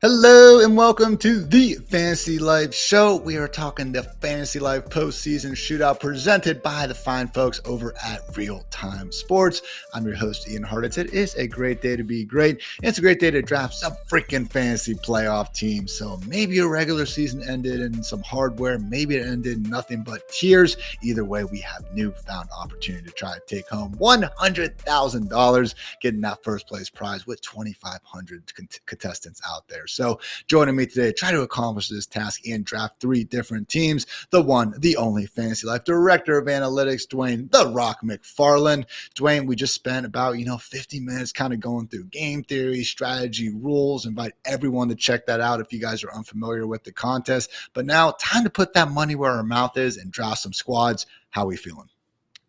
Hello and welcome to the Fantasy Life Show. We are talking the Fantasy Life Postseason Shootout presented by the fine folks over at Real Time Sports. I'm your host, Ian Hartitz. It is a great day to be great. It's a great day to draft some freaking fantasy playoff teams. So maybe your regular season ended in some hardware. Maybe it ended in nothing but tears. Either way, we have newfound opportunity to try to take home $100,000, getting that first place prize with 2,500 contestants out there. So joining me today to try to accomplish this task and draft three different teams, the one, the only Fantasy Life Director of Analytics, Dwain, the Rock McFarland. Dwain, we just spent about, 50 minutes kind of going through game theory, strategy, rules. Invite everyone to check that out if you guys are unfamiliar with the contest. But now time to put that money where our mouth is and draft some squads. How are we feeling?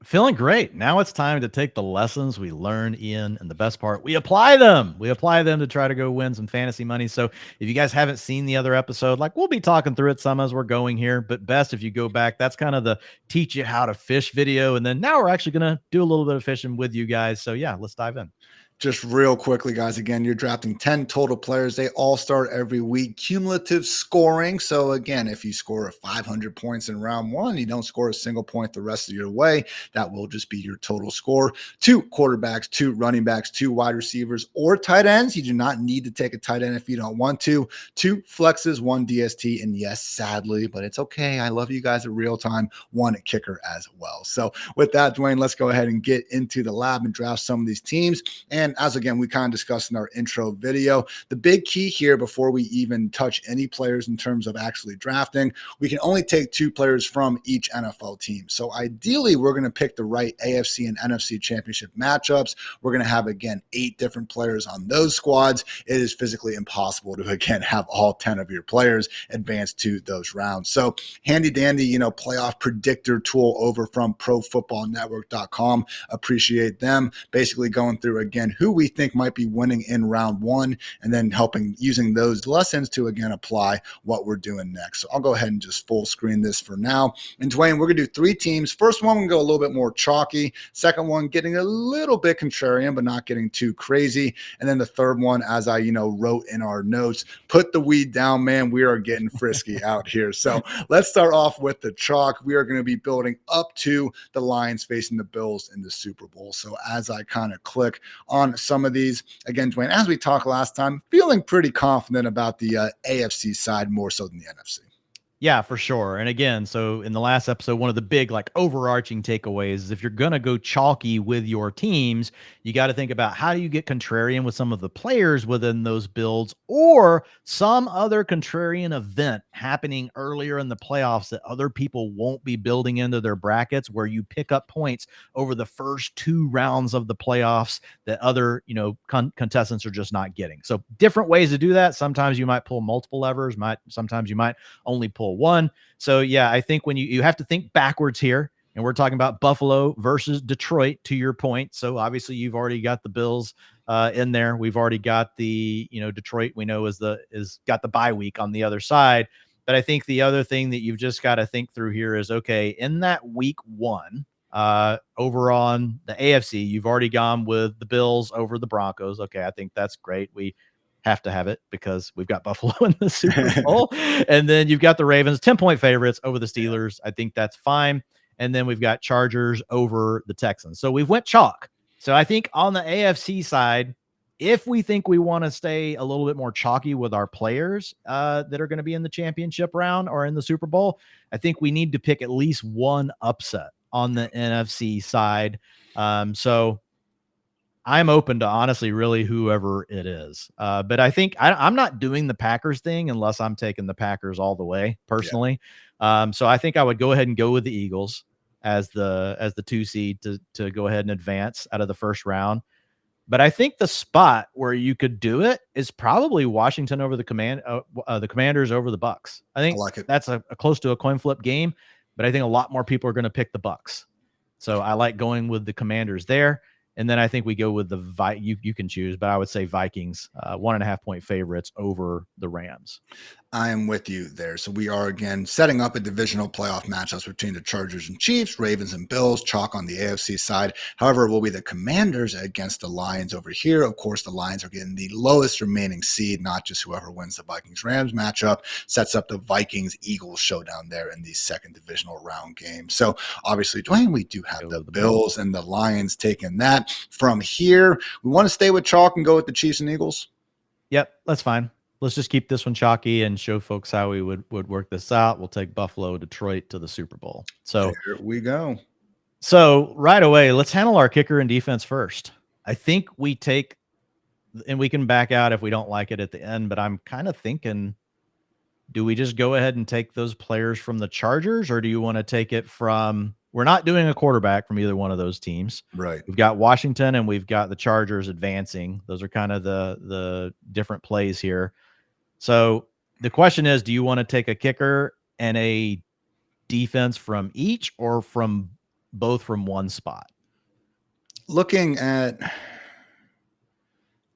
Feeling great. Now it's time to take the lessons we learn, Ian, and the best part, we apply them. We apply them to try to go win some fantasy money. So if you guys haven't seen the other episode, we'll be talking through it some as we're going here, but best if you go back. That's kind of the teach you how to fish video. And then now we're actually going to do a little bit of fishing with you guys. So yeah, let's dive in. Just real quickly, guys, again, you're drafting 10 total players. They all start every week. Cumulative scoring. So, again, if you score 500 points in round one, you don't score a single point the rest of your way. That will just be your total score. 2 quarterbacks, 2 running backs, 2 wide receivers, or tight ends. You do not need to take a tight end if you don't want to. 2 flexes, 1 DST, and yes, sadly, but it's okay. I love you guys at real time. 1 kicker as well. So, with that, Dwain, let's go ahead and get into the lab and draft some of these teams. And as again, we kind of discussed in our intro video, the big key here before we even touch any players in terms of actually drafting, we can only take 2 players from each NFL team. So ideally, we're going to pick the right AFC and NFC championship matchups. We're going to have, again, 8 different players on those squads. It is physically impossible to, again, have all 10 of your players advance to those rounds. So handy dandy, playoff predictor tool over from profootballnetwork.com. Appreciate them. Basically going through, again, who we think might be winning in round one, and then using those lessons to, again, apply what we're doing next. So I'll go ahead and just full screen this for now. And Dwain, we're going to do 3 teams. First one, we're going to go a little bit more chalky. Second one, getting a little bit contrarian, but not getting too crazy. And then the third one, as I, wrote in our notes, put the weed down, man. We are getting frisky out here. So let's start off with the chalk. We are going to be building up to the Lions facing the Bills in the Super Bowl. So as I kind of click on some of these, again, Dwain, as we talked last time, feeling pretty confident about the AFC side more so than the NFC. Yeah, for sure. And again, so in the last episode, one of the big overarching takeaways is if you're going to go chalky with your teams, you got to think about how do you get contrarian with some of the players within those builds or some other contrarian event happening earlier in the playoffs that other people won't be building into their brackets, where you pick up points over the first 2 rounds of the playoffs that other, contestants are just not getting. So different ways to do that. Sometimes you might pull multiple levers, sometimes you might only pull one. So yeah, I think when you have to think backwards here, and we're talking about Buffalo versus Detroit, to your point. So obviously you've already got the Bills in there. We've already got the, Detroit we know is got the bye week on the other side. But I think the other thing that you've just got to think through here is, okay, in that week 1, over on the AFC, you've already gone with the Bills over the Broncos. Okay, I think that's great. We have to have it because we've got Buffalo in the Super Bowl. And then you've got the Ravens, 10-point favorites over the Steelers. I think that's fine. And then we've got Chargers over the Texans. So we've went chalk. So I think on the AFC side, if we think we want to stay a little bit more chalky with our players that are going to be in the championship round or in the Super Bowl, I think we need to pick at least one upset on the NFC side. So I'm open to honestly really whoever it is. But I think I'm not doing the Packers thing unless I'm taking the Packers all the way personally. Yeah. So I think I would go ahead and go with the Eagles as the 2 seed to go ahead and advance out of the first round. But I think the spot where you could do it is probably Washington over the Commanders over the Bucks. I think that's a close to a coin flip game, but I think a lot more people are going to pick the Bucks. So I like going with the Commanders there. And then I think we go with the you can choose, but I would say Vikings, 1.5 point favorites over the Rams. I am with you there. So we are again setting up a divisional playoff matchups between the Chargers and Chiefs, Ravens and Bills, chalk on the AFC side. However, it will be the Commanders against the Lions over here. Of course, the Lions are getting the lowest remaining seed, not just whoever wins the Vikings-Rams matchup, sets up the Vikings-Eagles showdown there in the second divisional round game. So obviously, Dwayne, we do have the Bills and the Lions taking that. From here, we want to stay with chalk and go with the Chiefs and Eagles. Yep, that's fine. Let's just keep this one chalky and show folks how we would work this out. We'll take Buffalo, Detroit to the Super Bowl. So here we go. So right away, let's handle our kicker and defense first. I think we take, and we can back out if we don't like it at the end, but I'm kind of thinking, do we just go ahead and take those players from the Chargers, or do you want to take it from, we're not doing a quarterback from either one of those teams. Right. We've got Washington and we've got the Chargers advancing. Those are kind of the different plays here. So the question is, do you want to take a kicker and a defense from each, or from both from one spot? Looking at,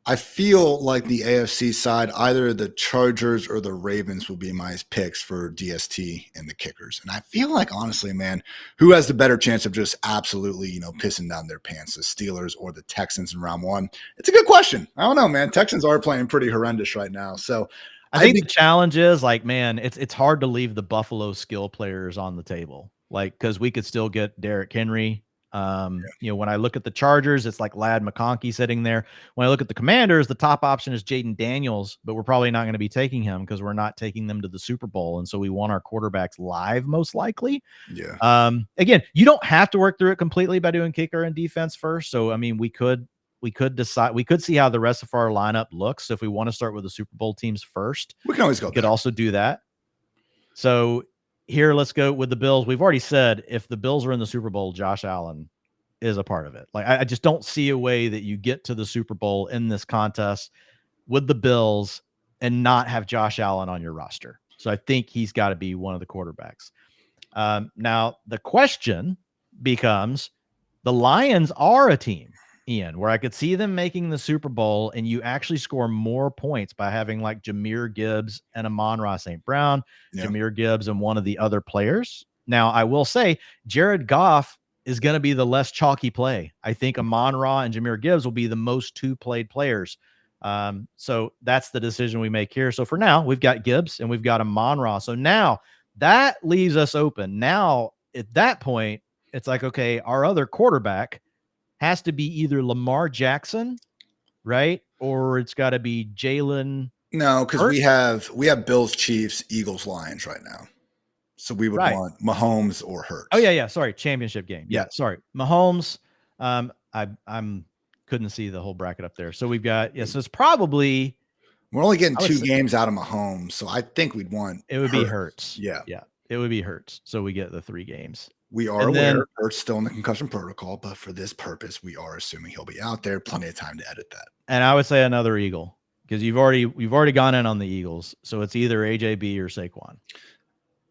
I feel like the AFC side, either the Chargers or the Ravens will be my picks for DST and the kickers. And I feel like, honestly, man, who has the better chance of just absolutely, pissing down their pants, the Steelers or the Texans in round one? It's a good question. I don't know, man. Texans are playing pretty horrendous right now. So I think the challenge is, like, man, it's hard to leave the Buffalo skill players on the table, like, because we could still get Derrick Henry. When I look at the Chargers, it's like Ladd McConkey sitting there. When I look at the Commanders, the top option is Jaden Daniels, but we're probably not going to be taking him because we're not taking them to the Super Bowl. And so we want our quarterbacks live, most likely. Yeah. Again, you don't have to work through it completely by doing kicker and defense first. So, I mean, we could decide, we could see how the rest of our lineup looks. So if we want to start with the Super Bowl teams first, we can always go. We could also do that. So here, let's go with the Bills. We've already said if the Bills are in the Super Bowl, Josh Allen is a part of it. Like, I just don't see a way that you get to the Super Bowl in this contest with the Bills and not have Josh Allen on your roster. So I think he's got to be one of the quarterbacks. Now the question becomes, the Lions are a team, Ian, where I could see them making the Super Bowl, and you actually score more points by having like Jahmyr Gibbs and Amon-Ra St. Brown, Jahmyr Gibbs and one of the other players. Now, I will say Jared Goff is going to be the less chalky play. I think Amon-Ra and Jahmyr Gibbs will be the most two-played players. So that's the decision we make here. So for now, we've got Gibbs and we've got Amon-Ra. So now that leaves us open. Now, at that point, it's like, okay, our other quarterback has to be either Lamar Jackson, right? Or it's got to be Jalen. No, because we have Bills, Chiefs, Eagles, Lions right now. So we would want Mahomes or Hurts. Oh, yeah. Sorry. Championship game. Yeah. Sorry. Mahomes. I'm couldn't see the whole bracket up there. So we've got, so it's probably. We're only getting 2 games out of Mahomes. So I think we'd want. It would be Hurts. Yeah. Yeah. It would be Hurts. So we get the 3 games. We are aware Hurts still in the concussion protocol, but for this purpose, we are assuming he'll be out there. Plenty of time to edit that. And I would say another Eagle, because you've already gone in on the Eagles. So it's either AJB or Saquon.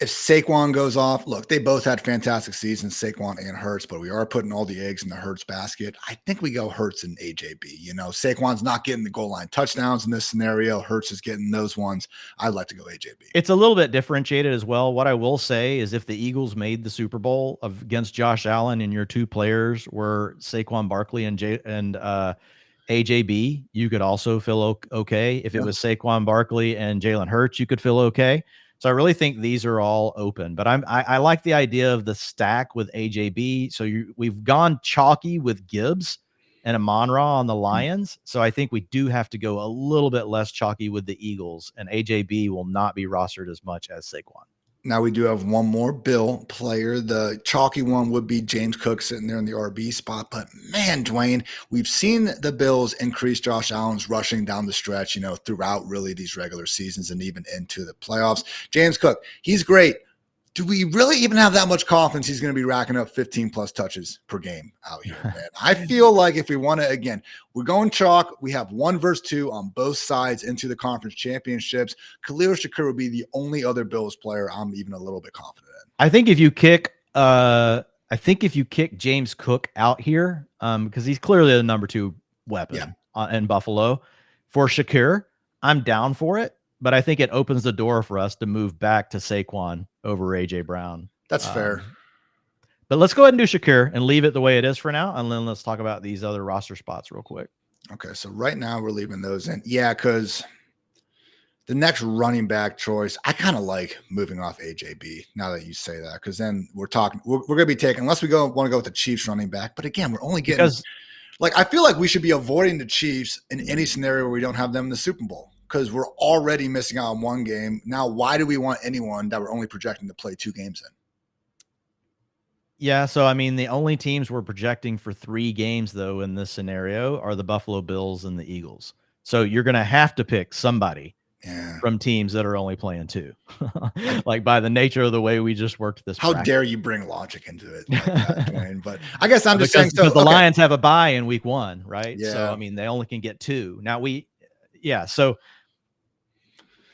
If Saquon goes off, look, they both had fantastic seasons, Saquon and Hurts, but we are putting all the eggs in the Hurts basket. I think we go Hurts and AJB. Saquon's not getting the goal line touchdowns in this scenario. Hurts is getting those ones. I'd like to go AJB. It's a little bit differentiated as well. What I will say is, if the Eagles made the Super Bowl against Josh Allen and your 2 players were Saquon Barkley and AJB, you could also feel okay. If it was Saquon Barkley and Jalen Hurts, you could feel okay. So I really think these are all open, but I like the idea of the stack with AJB. So we've gone chalky with Gibbs and Amon-Ra on the Lions. So I think we do have to go a little bit less chalky with the Eagles, and AJB will not be rostered as much as Saquon. Now we do have one more Bill player. The chalky one would be James Cook sitting there in the RB spot. But man, Dwayne, we've seen the Bills increase Josh Allen's rushing down the stretch, throughout really these regular seasons and even into the playoffs. James Cook, he's great. Do we really even have that much confidence he's going to be racking up 15 plus touches per game out here, man? I feel like if we want to, again, we're going chalk. We have 1 versus 2 on both sides into the conference championships. Khalil Shakir would be the only other Bills player I'm even a little bit confident in. I think if you kick I think if you kick James Cook out here, because he's clearly the number 2 weapon in Buffalo for Shakir, I'm down for it. But I think it opens the door for us to move back to Saquon over AJ Brown. That's fair. But let's go ahead and do Shakir and leave it the way it is for now. And then let's talk about these other roster spots real quick. Okay. So right now we're leaving those in. Yeah. Because the next running back choice, I kind of like moving off AJB now that you say that. Because then we're going to be taking, unless we want to go with the Chiefs running back. But again, we're only getting, I feel like we should be avoiding the Chiefs in any scenario where we don't have them in the Super Bowl. Because we're already missing out on one game. Now, why do we want anyone that we're only projecting to play 2 games in? Yeah, so I mean, the only teams we're projecting for 3 games, though, in this scenario are the Buffalo Bills and the Eagles. So you're going to have to pick somebody from teams that are only playing 2. Like by the nature of the way we just worked this. How dare you bring logic into it, like that, Dwayne? But I guess I'm just saying. Because the Lions have a bye in week 1, right? Yeah. So I mean, they only can get 2. Now so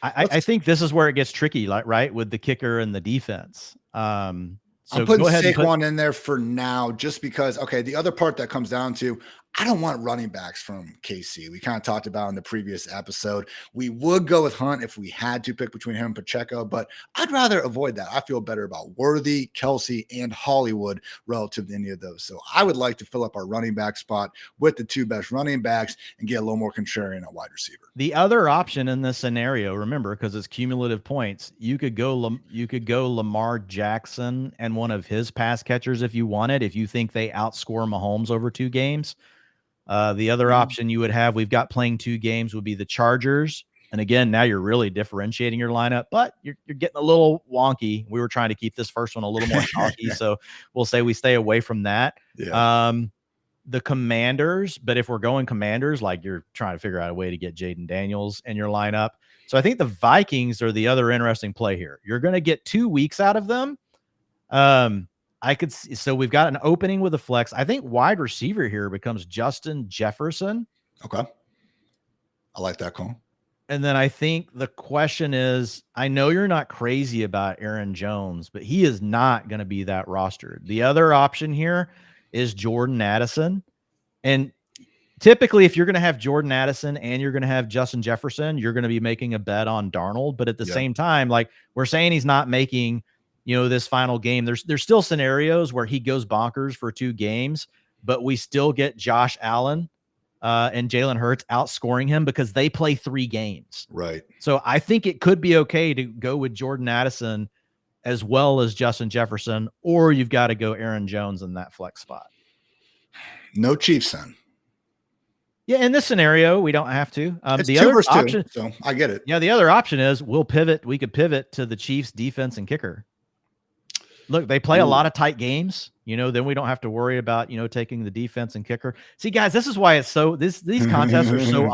I think this is where it gets tricky, like right with the kicker and the defense. So I'm putting Saquon in there for now, just because. Okay, the other part that comes down to, I don't want running backs from KC. We kind of talked about in the previous episode. We would go with Hunt if we had to pick between him and Pacheco, but I'd rather avoid that. I feel better about Worthy, Kelsey, and Hollywood relative to any of those. So I would like to fill up our running back spot with the 2 best running backs and get a little more contrarian at wide receiver. The other option in this scenario, remember, because it's cumulative points, you could go Lamar Jackson and one of his pass catchers if you wanted, if you think they outscore Mahomes over 2 games. The other option you would have, we've got playing 2 games, would be the Chargers. And again, now you're really differentiating your lineup, but you're getting a little wonky. We were trying to keep this first one a little more chalky, so we'll say we stay away from that. Yeah. The Commanders, but if we're going Commanders, like you're trying to figure out a way to get Jaden Daniels in your lineup. So I think the Vikings are the other interesting play here. You're going to get 2 weeks out of them. I could see, so we've got an opening with a flex. I think wide receiver here becomes Justin Jefferson. Okay. I like that call. And then I think the question is, I know you're not crazy about Aaron Jones, but he is not going to be that rostered. The other option here is Jordan Addison. And typically, if you're going to have Jordan Addison and you're going to have Justin Jefferson, you're going to be making a bet on Darnold. But at the same time, like we're saying, he's not making, this final game. There's still scenarios where he goes bonkers for 2 games, but we still get Josh Allen and Jalen Hurts outscoring him because they play 3 games. Right. So I think it could be okay to go with Jordan Addison as well as Justin Jefferson, or you've got to go Aaron Jones in that flex spot. No Chiefs then. Yeah, in this scenario, we don't have to. It's the 2 other versus 2, option, so I get it. Yeah, the other option is we could pivot to the Chiefs defense and kicker. Look, they play a lot of tight games, then we don't have to worry about, taking the defense and kicker. See, guys, this is why it's these contests are so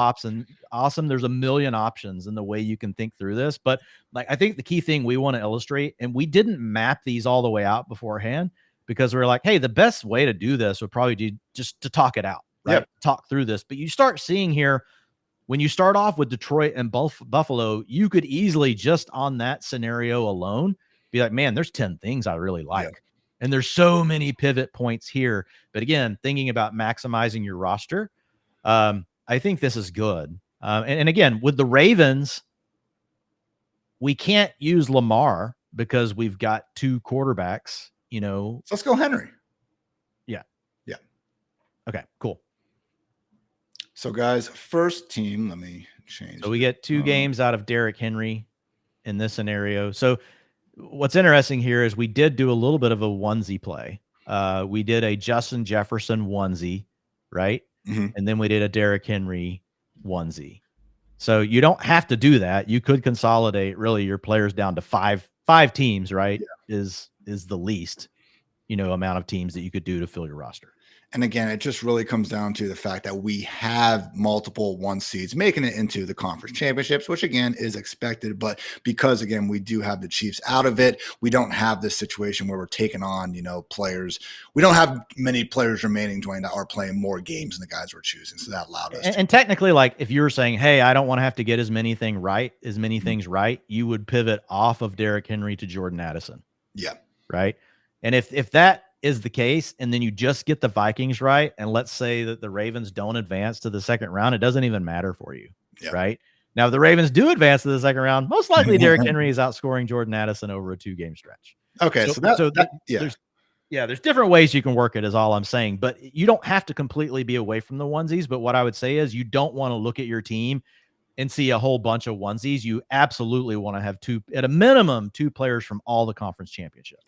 awesome. There's a million options in the way you can think through this. But I think the key thing we want to illustrate, and we didn't map these all the way out beforehand because we're like, hey, the best way to do this would probably be just to talk it out, right? Yep. Talk through this. But you start seeing here, when you start off with Detroit and Buffalo, you could easily just on that scenario alone be like, man, there's 10 things I really like. Yeah. And there's so many pivot points here. But again, thinking about maximizing your roster, I think this is good. And again, with the Ravens, we can't use Lamar because we've got 2 quarterbacks, So let's go Henry. Yeah. Yeah. Okay, cool. So guys, first team, let me change. So we get 2 games out of Derrick Henry in this scenario. So what's interesting here is we did do a little bit of a onesie play. We did a Justin Jefferson onesie, right? Mm-hmm. And then we did a Derrick Henry onesie. So you don't have to do that. You could consolidate really your players down to five teams, right? Yeah. Is the least, amount of teams that you could do to fill your roster. And again, it just really comes down to the fact that we have multiple 1 seeds making it into the conference championships, which again is expected. But because again, we do have the Chiefs out of it, we don't have this situation where we're taking on, players. We don't have many players remaining, Dwayne, that are playing more games than the guys we're choosing. So that allowed us. And technically, like if you were saying, hey, I don't want to have to get as many things right, you would pivot off of Derrick Henry to Jordan Addison. Yeah. Right. And if is the case, and then you just get the Vikings right, and let's say that the Ravens don't advance to the second round, it doesn't even matter for you, right? Now, if the Ravens do advance to the second round, most likely Derrick Henry is outscoring Jordan Addison over a 2-game stretch. Okay, There's different ways you can work it, is all I'm saying. But you don't have to completely be away from the onesies. But what I would say is you don't want to look at your team and see a whole bunch of onesies. You absolutely want to have at a minimum, 2 players from all the conference championships.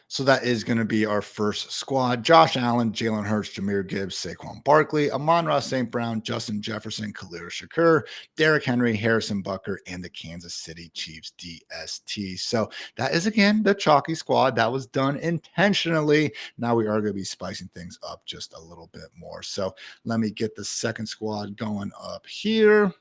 So that is going to be our first squad: Josh Allen, Jalen Hurts, Jahmyr Gibbs, Saquon Barkley, Amon-Ra St. Brown, Justin Jefferson, Khalil Shakur, Derrick Henry, Harrison Butker, and the Kansas City Chiefs DST. So that is, again, the chalky squad. That was done intentionally. Now we are going to be spicing things up just a little bit more. So let me get the second squad going up here.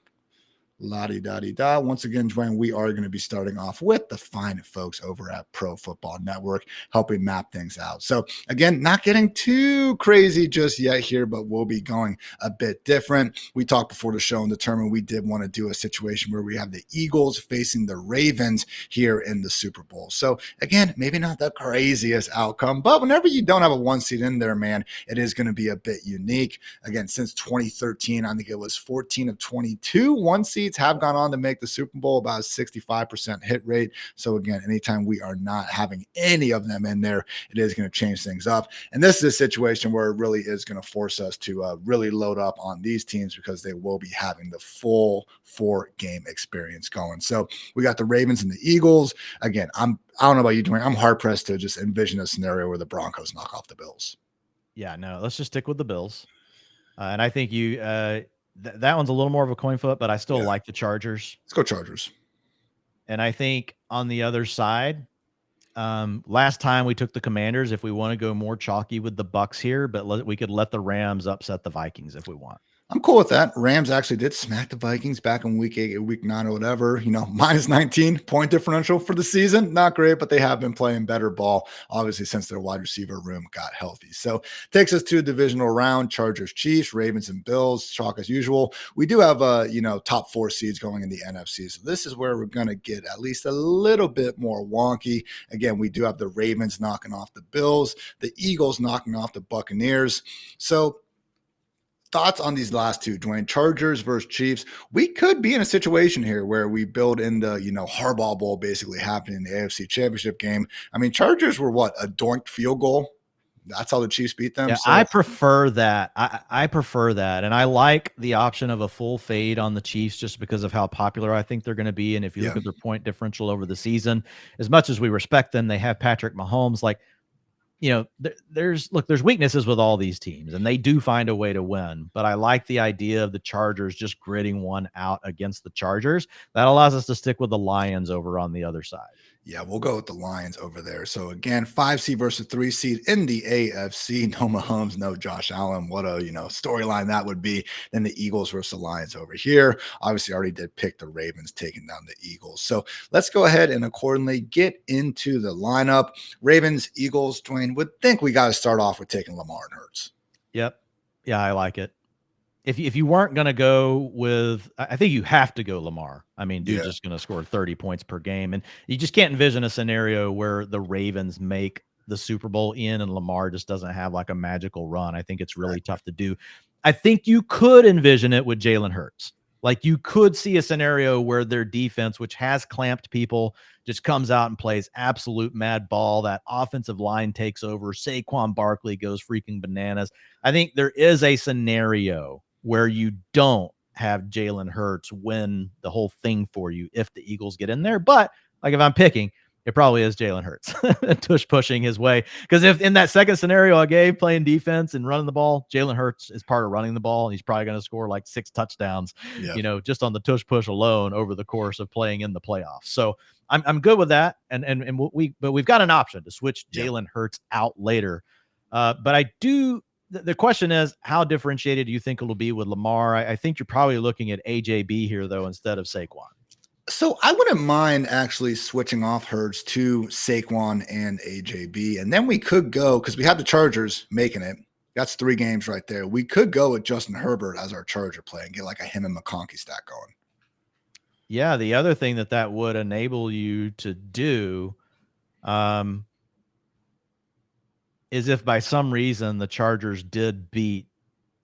La-di-da-di-da. Once again, Dwayne, we are going to be starting off with the fine folks over at Pro Football Network, helping map things out. So again, not getting too crazy just yet here, but we'll be going a bit different. We talked before the show and determined we did want to do a situation where we have the Eagles facing the Ravens here in the Super Bowl. So again, maybe not the craziest outcome, but whenever you don't have a 1 seed in there, man, it is going to be a bit unique. Again, since 2013, I think it was 14 of 22 1 seeds have gone on to make the Super Bowl, about a 65% hit rate. So again, anytime we are not having any of them in there, it is going to change things up. And this is a situation where it really is going to force us to really load up on these teams, because they will be having the full 4-game experience going. So we got the Ravens and the Eagles. Again, I don't know about you, Dwayne. I'm hard pressed to just envision a scenario where the Broncos knock off the Bills. Yeah, no, let's just stick with the Bills. And I think that one's a little more of a coin flip, but I still like the Chargers. Let's go Chargers. And I think on the other side, last time we took the Commanders. If we want to go more chalky with the Bucks here, but we could let the Rams upset the Vikings if we want. I'm cool with that. Rams actually did smack the Vikings back in week 8, week 9, or whatever. Minus 19 point differential for the season. Not great, but they have been playing better ball, obviously, since their wide receiver room got healthy. So takes us to a divisional round: Chargers, Chiefs, Ravens, and Bills. Chalk as usual. We do have top 4 seeds going in the NFC. So this is where we're going to get at least a little bit more wonky. Again, we do have the Ravens knocking off the Bills, the Eagles knocking off the Buccaneers. So thoughts on these last two, Dwayne? Chargers versus Chiefs. We could be in a situation here where we build in the, Harbaugh Bowl basically happening in the AFC Championship game. I mean, Chargers were a doinked field goal. That's how the Chiefs beat them. Yeah, so. I prefer that. I prefer that. And I like the option of a full fade on the Chiefs just because of how popular I think they're going to be. And if you look at their point differential over the season, as much as we respect them, they have Patrick Mahomes. There's weaknesses with all these teams, and they do find a way to win. But I like the idea of the Chargers just gritting one out against the Chargers. That allows us to stick with the Lions over on the other side. Yeah, we'll go with the Lions over there. So again, 5 seed versus 3 seed in the AFC. No Mahomes, no Josh Allen. What a storyline that would be. Then the Eagles versus the Lions over here. Obviously, already did pick the Ravens taking down the Eagles. So let's go ahead and accordingly get into the lineup. Ravens, Eagles. Dwayne, would think we got to start off with taking Lamar and Hurts. Yep. Yeah, I like it. If you weren't going to go with, I think you have to go Lamar. I mean, dude's just going to score 30 points per game. And you just can't envision a scenario where the Ravens make the Super Bowl and Lamar just doesn't have like a magical run. I think it's really tough to do. I think you could envision it with Jalen Hurts. Like you could see a scenario where their defense, which has clamped people, just comes out and plays absolute mad ball. That offensive line takes over. Saquon Barkley goes freaking bananas. I think there is a scenario where you don't have Jalen Hurts win the whole thing for you if the Eagles get in there. But like if I'm picking, it probably is Jalen Hurts tush pushing his way. Because if in that second scenario I gave, playing defense and running the ball, Jalen Hurts is part of running the ball, and he's probably going to score like 6 touchdowns, just on the tush push alone over the course of playing in the playoffs. So I'm good with that. But we've got an option to switch Jalen Hurts out later. But I do. The question is, how differentiated do you think it'll be with Lamar? I think you're probably looking at AJB here, though, instead of Saquon. So I wouldn't mind actually switching off Hurts to Saquon and AJB. And then we could go, because we have the Chargers making it. That's 3 games right there. We could go with Justin Herbert as our Charger play and get like a him and McConkey stack going. Yeah, the other thing that would enable you to do is if by some reason the Chargers did beat,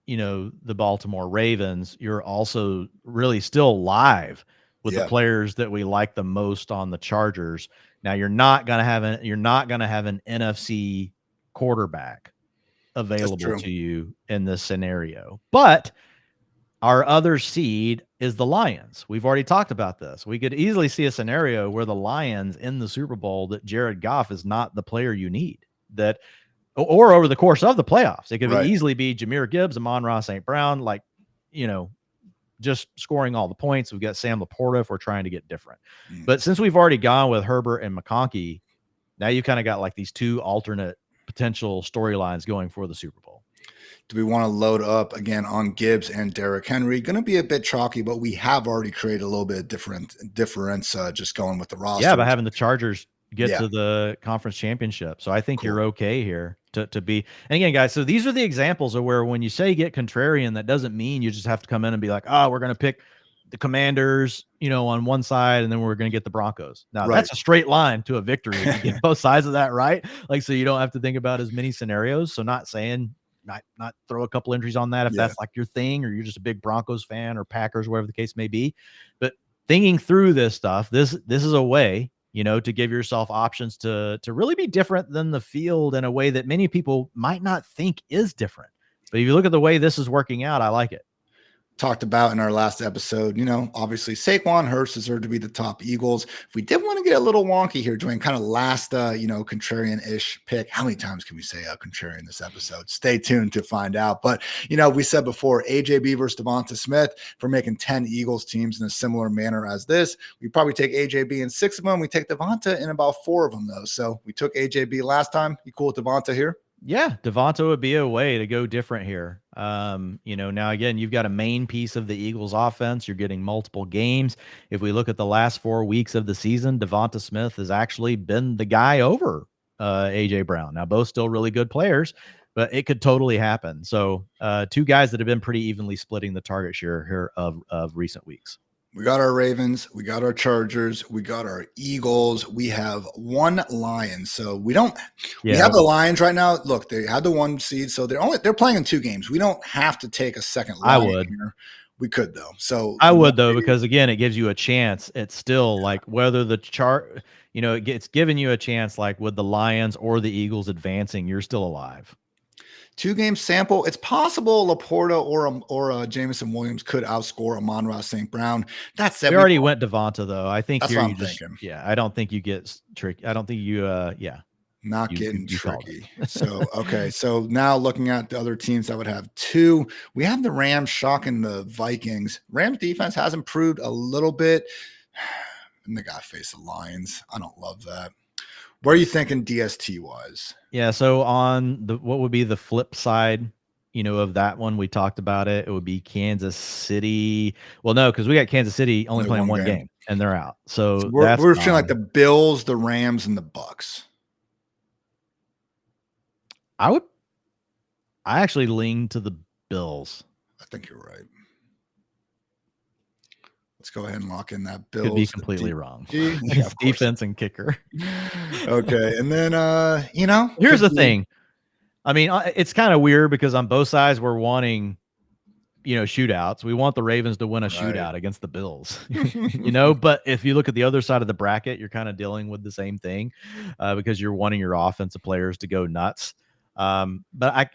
the Baltimore Ravens, you're also really still live with the players that we like the most on the Chargers. Now you're not gonna have an NFC quarterback available to you in this scenario, but our other seed is the Lions. We've already talked about this. We could easily see a scenario where the Lions in the Super Bowl, that Jared Goff is not the player you need, or over the course of the playoffs. It could easily be Jahmyr Gibbs, Amon-Ra St. Brown, just scoring all the points. We've got Sam Laporta if we're trying to get different. But since we've already gone with Herbert and McConkey, now you kind of got like these two alternate potential storylines going for the Super Bowl. Do we want to load up again on Gibbs and Derrick Henry? Going to be a bit chalky, but we have already created a little bit of difference just going with the roster. Yeah, by having the Chargers get to the conference championship. So I think you're okay here to be. And again, guys, so these are the examples of where when you say get contrarian, that doesn't mean you just have to come in and be like, oh, we're going to pick the Commanders, on one side, and then we're going to get the Broncos. Now that's a straight line to a victory. You get both sides of that, right? Like, so you don't have to think about as many scenarios. So not saying not throw a couple entries on that if that's like your thing, or you're just a big Broncos fan or Packers, whatever the case may be. But thinking through this stuff, this is a way, to give yourself options to really be different than the field in a way that many people might not think is different. But if you look at the way this is working out, I like it. Talked about in our last episode, obviously Saquon, Hurts deserve to be the top Eagles. If we did want to get a little wonky here, Dwayne, kind of last, contrarian-ish pick. How many times can we say contrarian this episode? Stay tuned to find out. But, we said before, AJB versus Devonta Smith, for making 10 Eagles teams in a similar manner as this. We probably take AJB in 6 of them. We take Devonta in about 4 of them, though. So we took AJB last time. You cool with Devonta here? Yeah, Devonta would be a way to go different here. Now again, you've got a main piece of the Eagles offense. You're getting multiple games. If we look at the last 4 weeks of the season, Devonta Smith has actually been the guy over AJ Brown. Now, both still really good players, but it could totally happen. So 2 guys that have been pretty evenly splitting the target share here of recent weeks. We got our Ravens, we got our Chargers, we got our Eagles, we have 1 Lions. So we have the Lions right now. Look, they had the 1 seed, so they're playing in 2 games. We don't have to take a second Lion. I would. Here. We could though. So I would though, because again, it gives you a chance. It's still like whether the chart, it's giving you a chance, like with the Lions or the Eagles advancing, you're still alive. 2-game sample. It's possible Laporta or Jameson Williams could outscore Amon-Ra St. Brown. That's we already went Devonta though. I think that's what I'm thinking. Yeah, I don't think you get tricky. I don't think you. Not getting tricky. So okay. So now looking at the other teams that would have 2, we have the Rams shocking the Vikings. Rams defense has improved a little bit, and they got to face the Lions. I don't love that. Where are you thinking DST wise? Yeah, so on what would be the flip side, of that one, we talked about it. It would be Kansas City. Well, no, because we got Kansas City only playing one game and they're out. So we're feeling like the Bills, the Rams, and the Bucks. I actually lean to the Bills. I think you're right. Let's go ahead and lock in that Bills. Could be completely wrong. Yeah, defense and kicker. Okay. And then, here's the thing. I mean, it's kind of weird because on both sides, we're wanting, shootouts. We want the Ravens to win a shootout against the Bills, but if you look at the other side of the bracket, you're kind of dealing with the same thing because you're wanting your offensive players to go nuts. But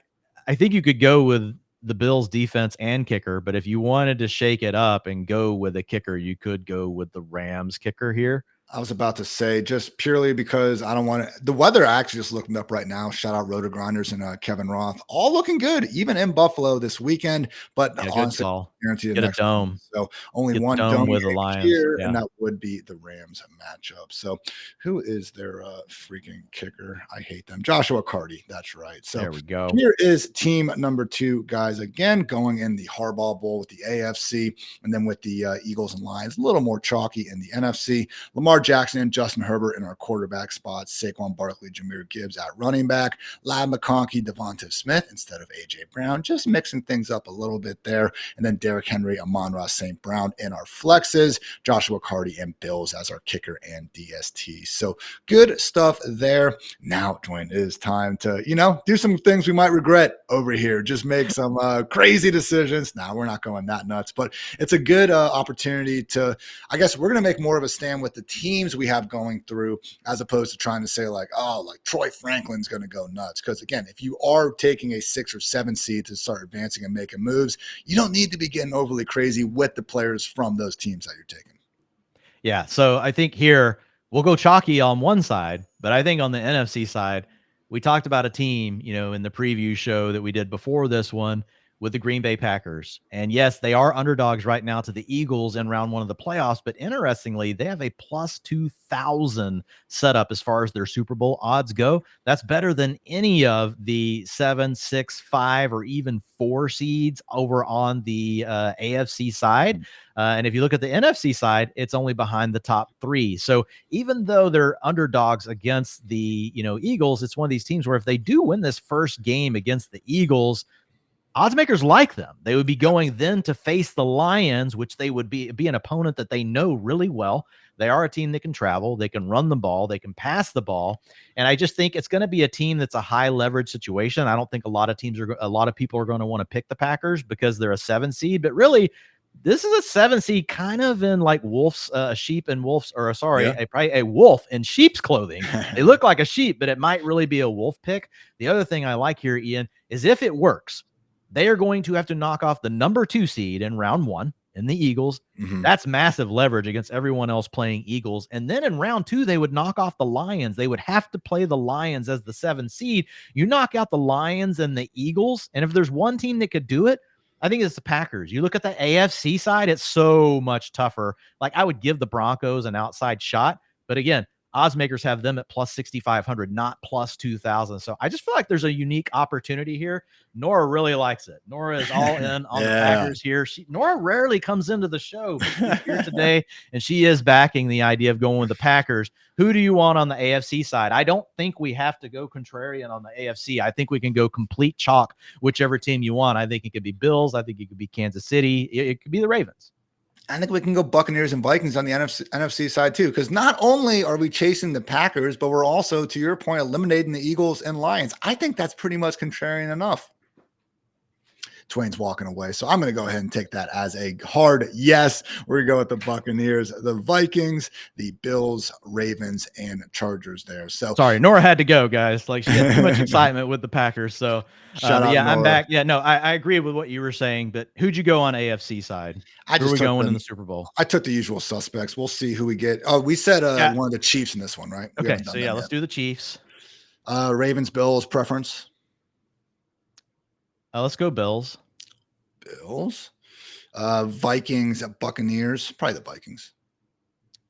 I think you could go with the Bills defense and kicker, but if you wanted to shake it up and go with a kicker, you could go with the Rams kicker here. I was about to say, just purely because I don't want to. The weather, I actually just looking up right now. Shout out Roto Grinders and Kevin Roth, all looking good, even in Buffalo this weekend. But honestly, guarantee get a dome. Week. So only one dome with the Lions here, and that would be the Rams matchup. So who is their freaking kicker? I hate them. Joshua Carty. That's right. So there we go. Here is team number 2, guys. Again, going in the Harbaugh Bowl with the AFC, and then with the Eagles and Lions, a little more chalky in the NFC. Lamar Lamar Jackson and Justin Herbert in our quarterback spots, Saquon Barkley, Jahmyr Gibbs at running back, Ladd McConkey, Devonta Smith instead of A.J. Brown, just mixing things up a little bit there. And then Derrick Henry, Amon-Ra St. Brown in our flexes, Joshua Carty and Bills as our kicker and DST. So good stuff there. Now, Dwain, it is time to, do some things we might regret over here. Just make some crazy decisions. Now, we're not going that nuts, but it's a good opportunity to, I guess we're going to make more of a stand with the teams we have going through as opposed to trying to say like Troy Franklin's going to go nuts. Because again, if you are taking a 6 or 7 seed to start advancing and making moves, you don't need to be getting overly crazy with the players from those teams that you're taking. Yeah. So I think here we'll go chalky on one side, but I think on the NFC side, we talked about a team, in the preview show that we did before this one with the Green Bay Packers. And yes, they are underdogs right now to the Eagles in round 1 of the playoffs. But interestingly, they have a plus 2,000 setup as far as their Super Bowl odds go. That's better than any of the 7, 6, 5, or even 4 seeds over on the AFC side. And if you look at the NFC side, it's only behind the top 3. So even though they're underdogs against the, Eagles, it's one of these teams where if they do win this first game against the Eagles, odds makers like them. They would be going then to face the Lions, which they would be an opponent that they know really well. They are a team that can travel. They can run the ball. They can pass the ball. And I just think it's going to be a team that's a high leverage situation. I don't think a lot of people are going to want to pick the Packers because they're a 7 seed, but really this is a 7 seed kind of in like wolves, sheep and wolves, or sorry, a wolf in sheep's clothing. They look like a sheep, but it might really be a wolf pick. The other thing I like here, Ian, is if it works, they are going to have to knock off the number 2 seed in round 1 in the Eagles. Mm-hmm. That's massive leverage against everyone else playing Eagles. And then in round 2, they would knock off the Lions. They would have to play the Lions as the 7 seed. You knock out the Lions and the Eagles. And if there's one team that could do it, I think it's the Packers. You look at the AFC side, it's so much tougher. Like I would give the Broncos an outside shot. But again, odds makers have them at plus 6,500, not plus 2,000. So I just feel like there's a unique opportunity here. Nora really likes it. Nora is all in on the Packers here. Nora rarely comes into the show, but she's here today, and she is backing the idea of going with the Packers. Who do you want on the AFC side? I don't think we have to go contrarian on the AFC. I think we can go complete chalk, whichever team you want. I think it could be Bills. I think it could be Kansas City. It could be the Ravens. I think we can go Buccaneers and Vikings on the NFC side too, because not only are we chasing the Packers, but we're also, to your point, eliminating the Eagles and Lions. I think that's pretty much contrarian enough. Dwain's walking away, so I'm going to go ahead and take that as a hard yes. We're going to go with the Buccaneers, the Vikings, the Bills, Ravens, and Chargers there. So sorry, Nora had to go, guys. Like she had too much excitement with the Packers. So Shut up, yeah, Nora. I'm back. Yeah, no, I agree with what you were saying, but who'd you go on AFC side? Who are we going in the Super Bowl? I took the usual suspects. We'll see who we get. Oh, we said one of the Chiefs in this one, right? Okay, so yeah, let's do the Chiefs. Ravens, Bills, preference. Let's go Bills. Bills. Vikings, Buccaneers, probably the Vikings.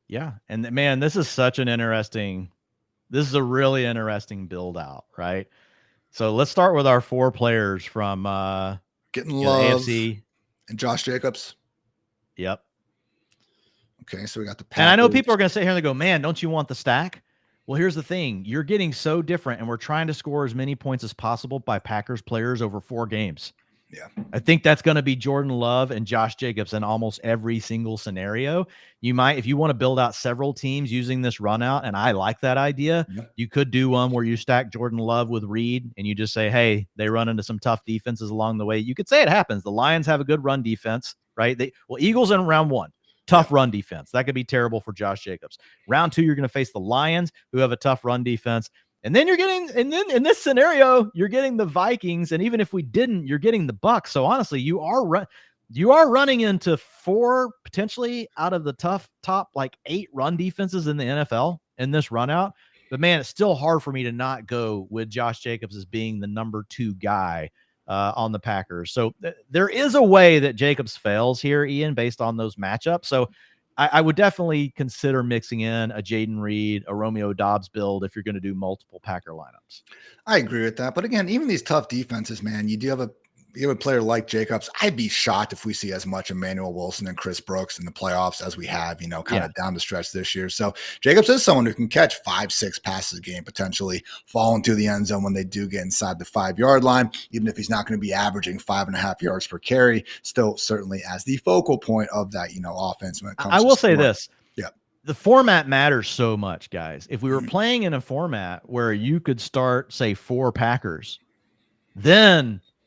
Yeah, and man, this is a really interesting build out, right? So let's start with our 4 players from getting love AFC and Josh Jacobs. Yep. Okay, so we got the Packers. And I know people are going to sit here and they go, man, don't you want the stack? Well, here's the thing. You're getting so different, and we're trying to score as many points as possible by Packers players over 4 games. Yeah. I think that's going to be Jordan Love and Josh Jacobs in almost every single scenario. You might, if you want to build out several teams using this run out, and I like that idea, you could do one where you stack Jordan Love with Reed and you just say, hey, they run into some tough defenses along the way. You could say it happens. The Lions have a good run defense, right? Eagles in round 1. Tough run defense. That could be terrible for Josh Jacobs. Round 2, you're going to face the Lions, who have a tough run defense. And then in this scenario, you're getting the Vikings. And even if we didn't, you're getting the Bucs. So honestly, you are running into 4 potentially out of the top like 8 run defenses in the NFL in this run out. But man, it's still hard for me to not go with Josh Jacobs as being the number 2 guy on the Packers. So there is a way that Jacobs fails here, Ian, based on those matchups. So I would definitely consider mixing in a Jaden Reed, a Romeo Doubs build if you're going to do multiple Packer lineups. I agree with that. But again, even these tough defenses, man, you do have you have a player like Jacobs, I'd be shocked if we see as much Emmanuel Wilson and Chris Brooks in the playoffs as we have, kind of down the stretch this year. So Jacobs is someone who can catch 5-6 passes a game, potentially fall into the end zone when they do get inside the 5-yard line, even if he's not going to be averaging 5.5 yards per carry, still certainly as the focal point of that, offense when it comes I to will say this. Yeah. The format matters so much, guys. If we were playing in a format where you could start, say, 4 Packers,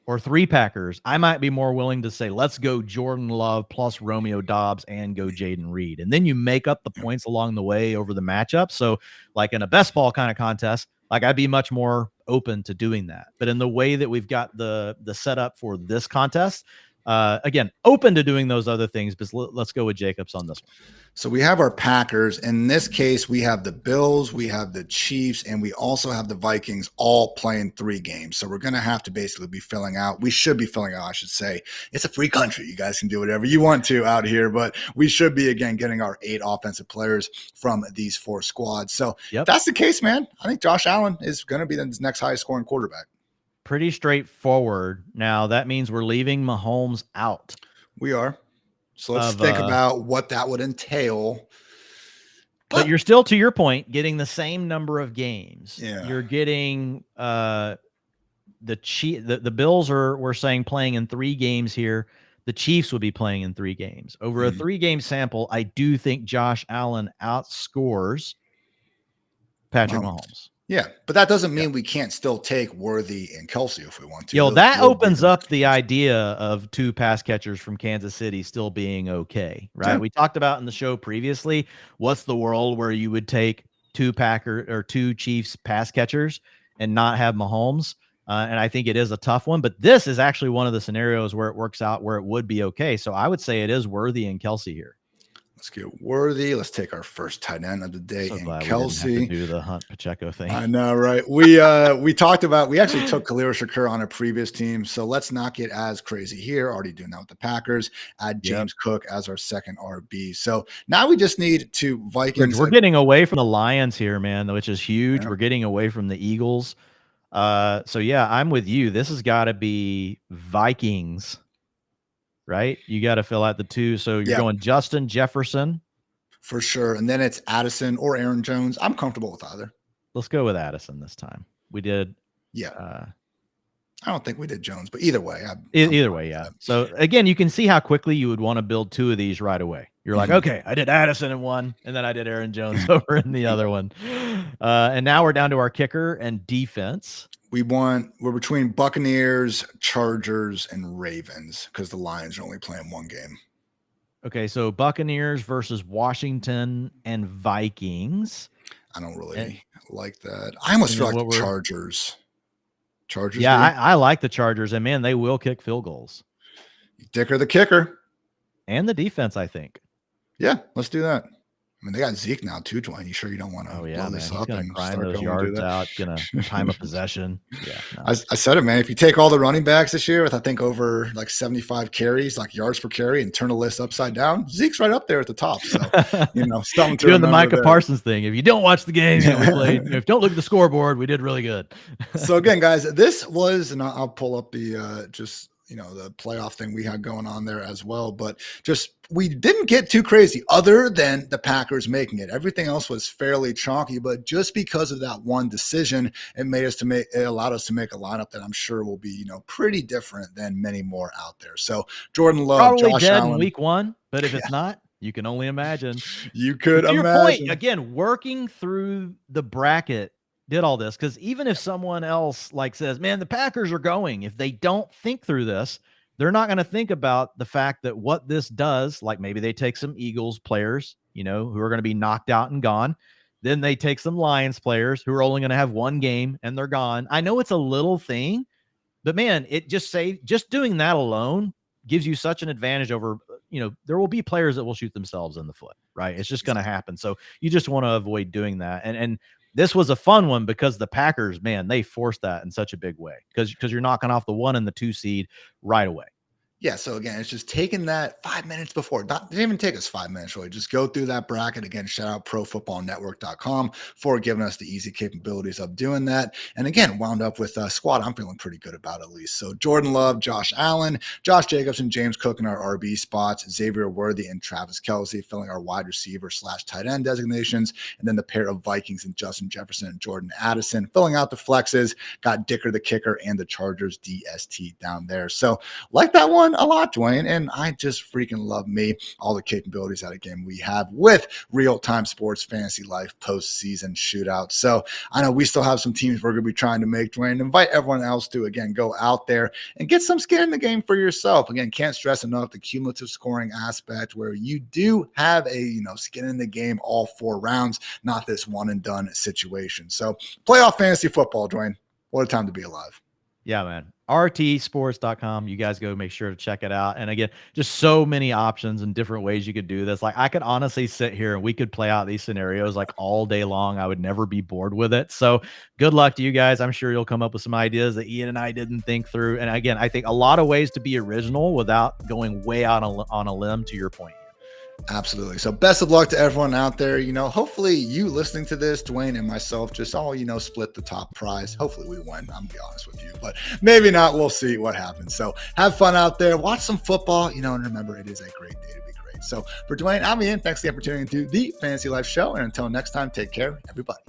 or 3 Packers, I might be more willing to say, let's go Jordan Love plus Romeo Dobbs and go Jaden Reed. And then you make up the points along the way over the matchup. So like in a best ball kind of contest, like I'd be much more open to doing that. But in the way that we've got the setup for this contest, again, open to doing those other things, but let's go with Jacobs on this one. So we have our Packers. In this case, we have the Bills, we have the Chiefs, and we also have the Vikings all playing 3 games. So we're going to have to basically be filling out. We should be filling out, I should say. It's a free country. You guys can do whatever you want to out here, but we should be, again, getting our 8 offensive players from these 4 squads. So if that's the case, man, I think Josh Allen is going to be the next highest scoring quarterback. Pretty straightforward. Now, that means we're leaving Mahomes out. We are. So let's think about what that would entail. But you're still, to your point, getting the same number of games. Yeah. You're getting the Bills we're saying playing in 3 games here. The Chiefs would be playing in 3 games. Over a 3-game sample, I do think Josh Allen outscores Patrick Mahomes. Yeah, but that doesn't mean we can't still take Worthy and Kelsey if we want to. That opens up the idea of 2 pass catchers from Kansas City still being okay, right? Yeah. We talked about in the show previously, what's the world where you would take 2 Chiefs pass catchers and not have Mahomes? And I think it is a tough one, but this is actually one of the scenarios where it works out where it would be okay. So I would say it is Worthy and Kelsey here. Let's get Worthy. Let's take our first tight end of the day in Kelsey. We didn't have to do the Hunt Pacheco thing. I know, right? We actually took Khalil Shakur on a previous team, so let's not get as crazy here. Already doing that with the Packers. Add James Cook as our second RB. So now we just need 2 Vikings. We're getting away from the Lions here, man, which is huge. Yeah. We're getting away from the Eagles. So yeah, I'm with you. This has got to be Vikings. Right? You got to fill out the 2. So you're going Justin Jefferson. For sure. And then it's Addison or Aaron Jones. I'm comfortable with either. Let's go with Addison this time. We did. Yeah. I don't think we did Jones, but either way. Either way, yeah. So again, you can see how quickly you would want to build 2 of these right away. You're like, okay, I did Addison in one, and then I did Aaron Jones over in the other one. And now we're down to our kicker and defense. We're between Buccaneers, Chargers, and Ravens because the Lions are only playing 1 game. Okay, so Buccaneers versus Washington and Vikings. I don't really like that. I almost feel like the Chargers. Chargers. Yeah, I like the Chargers, and man, they will kick field goals. Dicker the kicker. And the defense, I think. Yeah, let's do that. I mean, they got Zeke now too, Dwain. You sure you don't want to blow this up and grind those yards out, gonna time of possession? Yeah, no. I said it, man. If you take all the running backs this year with I think over like 75 carries, like yards per carry, and turn the list upside down, Zeke's right up there at the top. So something to doing the Micah Parsons thing. If you don't watch the game, we played. If you don't look at the scoreboard, we did really good. So again, guys, this was, and I'll pull up the the playoff thing we had going on there as well. But just, we didn't get too crazy other than the Packers making it. Everything else was fairly chalky, but just because of that one decision, it allowed us to make a lineup that I'm sure will be, pretty different than many more out there. So Jordan Love, probably Josh dead Allen in week 1, but if it's not, you can only imagine. You could imagine. Your point, again, working through the bracket did all this, because even if someone else says, man, the Packers are going, if they don't think through this, they're not going to think about the fact that what this does, like maybe they take some Eagles players, who are going to be knocked out and gone. Then they take some Lions players who are only going to have 1 game and they're gone. I know it's a little thing, but man, just doing that alone gives you such an advantage over, there will be players that will shoot themselves in the foot, right? It's just going to happen. So you just want to avoid doing that. And this was a fun one because the Packers, man, they forced that in such a big way because you're knocking off the 1 and the 2 seed right away. Yeah, so again, it's just taking that 5 minutes before. Not didn't even take us 5 minutes, really. Just go through that bracket. Again, shout out profootballnetwork.com for giving us the easy capabilities of doing that. And again, wound up with a squad I'm feeling pretty good about at least. So Jordan Love, Josh Allen, Josh Jacobs, and James Cook in our RB spots, Xavier Worthy and Travis Kelce filling our wide receiver / tight end designations. And then the pair of Vikings and Justin Jefferson and Jordan Addison filling out the flexes. Got Dicker the kicker and the Chargers DST down there. So like that one a lot, Dwayne, and I just freaking love me all the capabilities that again we have with real-time sports fantasy life postseason shootout. So I know we still have some teams we're going to be trying to make, Dwayne. Invite everyone else to again go out there and get some skin in the game for yourself. Again, can't stress enough the cumulative scoring aspect where you do have a skin in the game all 4 rounds, not this one and done situation. So playoff fantasy football, Dwayne. What a time to be alive. Yeah, man. rtsports.com. You guys go make sure to check it out. And again, just so many options and different ways you could do this. Like I could honestly sit here and we could play out these scenarios like all day long. I would never be bored with it. So good luck to you guys. I'm sure you'll come up with some ideas that Ian and I didn't think through. And again, I think a lot of ways to be original without going way out on a limb, to your point. Absolutely. So best of luck to everyone out there. Hopefully you listening to this, Dwayne and myself, just all, split the top prize. Hopefully we win. I'm gonna be honest with you, but maybe not. We'll see what happens. So have fun out there. Watch some football, and remember it is a great day to be great. So for Dwayne, I'm Ian. Thanks for the opportunity to do the Fantasy Life Show. And until next time, take care, everybody.